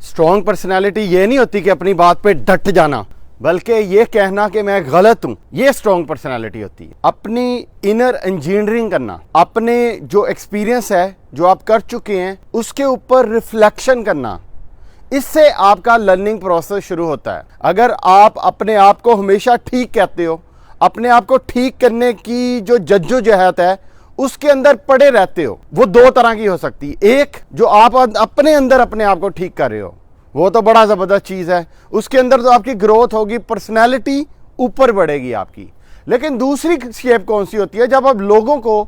Strong personality ये नहीं होती कि अपनी बात पे डट जाना, बल्कि ये कहना कि मैं गलत हूं, ये स्ट्रॉन्ग पर्सनालिटी होती है। अपनी इनर इंजीनियरिंग करना, अपने जो एक्सपीरियंस है जो आप कर चुके हैं उसके ऊपर रिफ्लेक्शन करना, इससे आपका लर्निंग प्रोसेस शुरू होता है। अगर आप अपने आप को हमेशा ठीक कहते हो, अपने आप को ठीक करने की जो जद्दोजहद है उसके अंदर पड़े रहते हो, वो दो तरह की हो सकती है। एक, जो आप अपने अंदर अपने आप को ठीक कर रहे हो, वो तो बड़ा ज़बरदस्त चीज़ है, उसके अंदर तो आपकी ग्रोथ होगी, पर्सनैलिटी ऊपर बढ़ेगी आपकी। लेकिन दूसरी शेप कौन सी होती है, जब आप लोगों को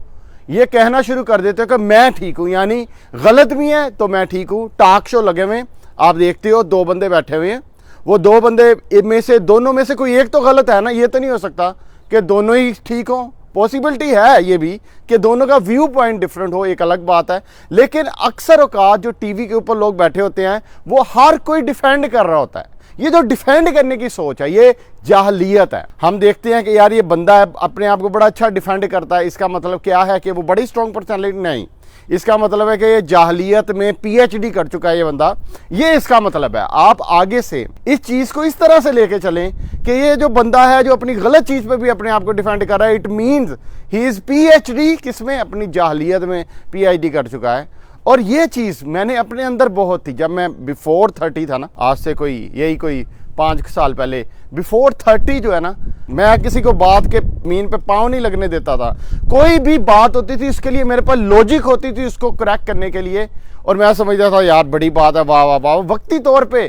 ये कहना शुरू कर देते हो कि मैं ठीक हूँ, यानी गलत भी है तो मैं ठीक हूँ। टॉक शो लगे हुए, आप देखते हो दो बंदे बैठे हुए हैं, वो दो बंदे में से दोनों में से कोई एक तो गलत है ना, ये तो नहीं हो सकता कि दोनों ही ठीक हो। पॉसिबिलिटी है ये भी कि दोनों का व्यू पॉइंट डिफरेंट हो, एक अलग बात है। लेकिन अक्सर औकात जो टीवी के ऊपर लोग बैठे होते हैं वो हर कोई डिफेंड कर रहा होता है। ये जो डिफेंड करने की सोच है ये जाहलियत है। हम देखते हैं कि यार ये बंदा है, अपने आप को बड़ा अच्छा डिफेंड करता है, इसका मतलब क्या है कि वो बड़ी स्ट्रॉन्ग पर्सनैलिटी नहीं, इसका मतलब है कि ये जाहलियत में पीएचडी कर चुका है ये बंदा, ये इसका मतलब है। आप आगे से इस चीज को इस तरह से लेके चलें कि ये जो बंदा है जो अपनी गलत चीज पे भी अपने आप को डिफेंड कर रहा है, it means he is PhD किसमें, अपनी जाहलियत में पीएचडी कर चुका है। और ये चीज मैंने अपने अंदर बहुत थी, जब मैं बिफोर 30 था ना, आज से कोई 5 साल पहले, बिफोर 30 जो है ना, मैं किसी को बात के मीन पे पाँव नहीं लगने देता था। कोई भी बात होती थी उसके लिए मेरे पास लॉजिक होती थी उसको क्रैक करने के लिए, और मैं समझता था यार बड़ी बात है, वाह वाह वाह। वक्ती तौर पे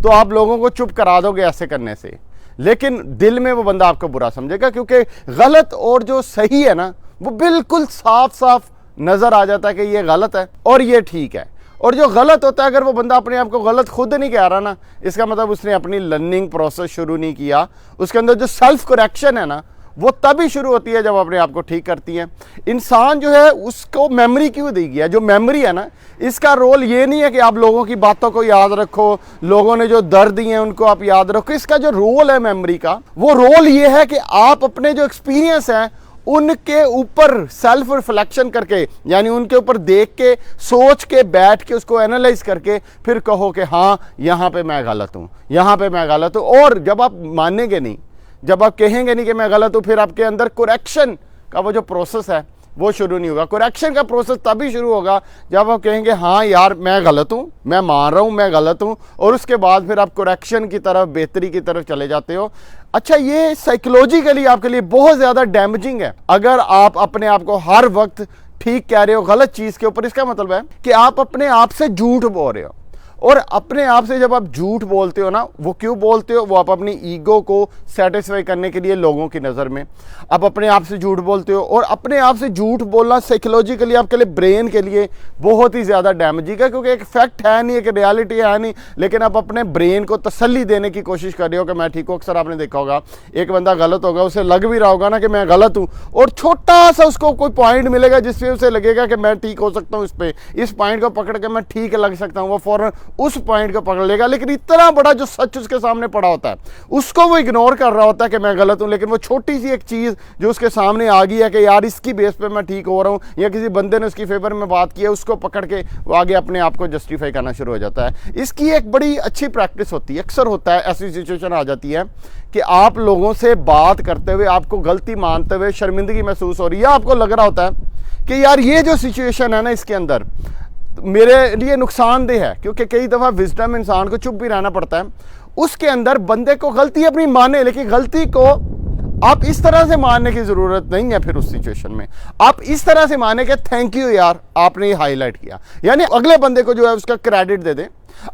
तो आप लोगों को चुप करा दोगे ऐसे करने से, लेकिन दिल में वो बंदा आपको बुरा समझेगा, क्योंकि गलत और जो सही है ना वो बिल्कुल साफ साफ नजर आ जाता है कि ये गलत है और ये ठीक है। और जो गलत होता है, अगर वो बंदा अपने आप को गलत खुद नहीं कह रहा ना, इसका मतलब उसने अपनी लर्निंग प्रोसेस शुरू नहीं किया। उसके अंदर जो सेल्फ करेक्शन है ना, वो तभी शुरू होती है जब अपने आप को ठीक करती है। इंसान जो है उसको मेमोरी क्यों दी गई है? जो मेमोरी है ना, इसका रोल ये नहीं है कि आप लोगों की बातों को याद रखो, लोगों ने जो दर्द दिए हैं उनको आप याद रखो। इसका जो रोल है मेमोरी का, वो रोल ये है कि आप अपने जो एक्सपीरियंस है उनके ऊपर सेल्फ रिफ्लेक्शन करके, यानी उनके ऊपर देख के, सोच के, बैठ के, उसको एनालाइज करके फिर कहो कि हाँ यहाँ पे मैं गलत हूँ, यहाँ पे मैं गलत हूँ। और जब आप मानेंगे नहीं, जब आप कहेंगे नहीं कि मैं गलत हूँ, फिर आपके अंदर करेक्शन का वो जो प्रोसेस है वो शुरू नहीं होगा। करेक्शन का प्रोसेस तभी शुरू होगा जब आप कहेंगे हाँ यार मैं गलत हूँ, मैं मान रहा हूँ मैं गलत हूँ, और उसके बाद फिर आप करेक्शन की तरफ, बेहतरी की तरफ चले जाते हो। अच्छा, ये साइकोलॉजिकली आपके लिए बहुत ज़्यादा डैमेजिंग है अगर आप अपने आप को हर वक्त ठीक कह रहे हो गलत चीज़ के ऊपर। इसका मतलब है कि आप अपने आप से झूठ बोल रहे हो, और अपने आप से जब आप झूठ बोलते हो ना, वो क्यों बोलते हो? वो आप अपनी ईगो को सेटिस्फाई करने के लिए लोगों की नज़र में आप अपने आप से झूठ बोलते हो। और अपने आप से झूठ बोलना साइकोलॉजिकली आपके लिए, ब्रेन के लिए बहुत ही ज़्यादा डैमेजिंग है, क्योंकि एक फैक्ट है नहीं, एक रियलिटी है नहीं, लेकिन आप अपने ब्रेन को तसल्ली देने की कोशिश कर रहे हो कि मैं ठीक हूँ। अक्सर आपने देखा होगा एक बंदा गलत होगा, उसे लग भी रहा होगा ना कि मैं गलत हूँ, और छोटा सा उसको कोई पॉइंट मिलेगा जिससे उसे लगेगा कि मैं ठीक हो सकता हूँ, इस पॉइंट को पकड़ के मैं ठीक लग सकता हूँ, वो फौरन उस पॉइंट को पकड़ लेगा। लेकिन इतना बड़ा जो सच उसके सामने पड़ा होता है उसको वो इग्नोर कर रहा होता है कि मैं गलत हूं। लेकिन वो छोटी सी एक चीज जो उसके सामने आ गई है कि यार इसकी बेस पे मैं ठीक हो रहा हूं, या किसी बंदे ने उसकी फेवर में बात की है, उसको पकड़ के वो आगे अपने आप को जस्टिफाई करना शुरू हो जाता है। इसकी एक बड़ी अच्छी प्रैक्टिस होती है, अक्सर होता है ऐसी सिचुएशन आ जाती है कि आप लोगों से बात करते हुए आपको गलती मानते हुए शर्मिंदगी महसूस हो रही है, आपको लग रहा होता है कि यार ये जो सिचुएशन है ना, इसके अंदर मेरे लिए नुकसानदेह है, क्योंकि कई दफ़ा विजडम इंसान को चुप भी रहना पड़ता है। उसके अंदर बंदे को गलती अपनी माने, लेकिन गलती को आप इस तरह से मानने की ज़रूरत नहीं है। फिर उस सिचुएशन में आप इस तरह से माने कि थैंक यू यार आपने ये हाईलाइट किया, यानी अगले बंदे को जो है उसका क्रेडिट दे दें,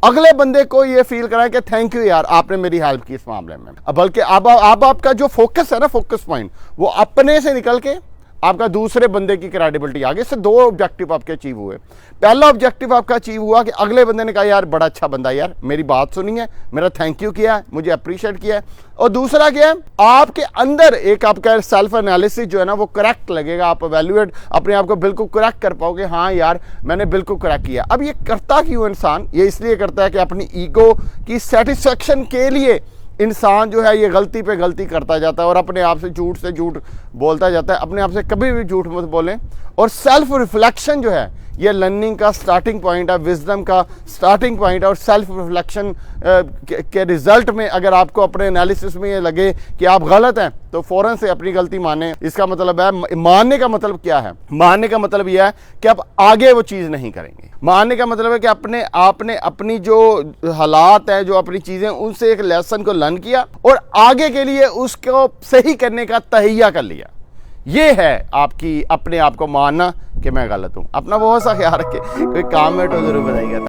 अगले बंदे को ये फील कराएं कि थैंक यू यार आपने मेरी हेल्प की इस मामले में। बल्कि अब आपका जो फोकस है ना, फोकस पॉइंट, वो अपने से निकल के आपका दूसरे बंदे की क्रेडिबिलिटी आ गई। इससे दो ऑब्जेक्टिव आपके अचीव हुए। पहला ऑब्जेक्टिव आपका अचीव हुआ कि अगले बंदे ने कहा यार बड़ा अच्छा बंदा, यार मेरी बात सुनी है, मेरा थैंक यू किया है, मुझे अप्रिशिएट किया है। और दूसरा क्या है, आपके अंदर एक आपका सेल्फ एनालिसिस जो है ना वो करेक्ट लगेगा, आप एवेल्युएट अपने आप को बिल्कुल करेक्ट कर पाओगे, हाँ यार मैंने बिल्कुल करेक्ट किया। अब ये करता क्यों इंसान? ये इसलिए करता है कि अपनी ईगो की सेटिस्फेक्शन के लिए इंसान जो है ये गलती पे गलती करता जाता है और अपने आप से झूठ बोलता जाता है। अपने आप से कभी भी झूठ मत बोलें। और सेल्फ रिफ्लेक्शन जो है ये लर्निंग का स्टार्टिंग पॉइंट है, विजडम का स्टार्टिंग पॉइंट है। और सेल्फ रिफ्लेक्शन के रिजल्ट में अगर आपको अपने एनालिसिस में ये लगे कि आप गलत हैं तो फ़ौरन से अपनी गलती माने। इसका मतलब है, मानने का मतलब क्या है? मानने का मतलब यह है कि आप आगे वो चीज़ नहीं करेंगे। मानने का मतलब है कि आपने अपनी जो हालात है, जो अपनी चीज़ें, उनसे एक लेसन को लर्न किया और आगे के लिए उसको सही करने का तहैया कर लिया। ये है आपकी अपने आप को मानना कि मैं गलत हूं। अपना बहुत सा ख्याल रखें। कोई काम है तो जरूर बताइएगा।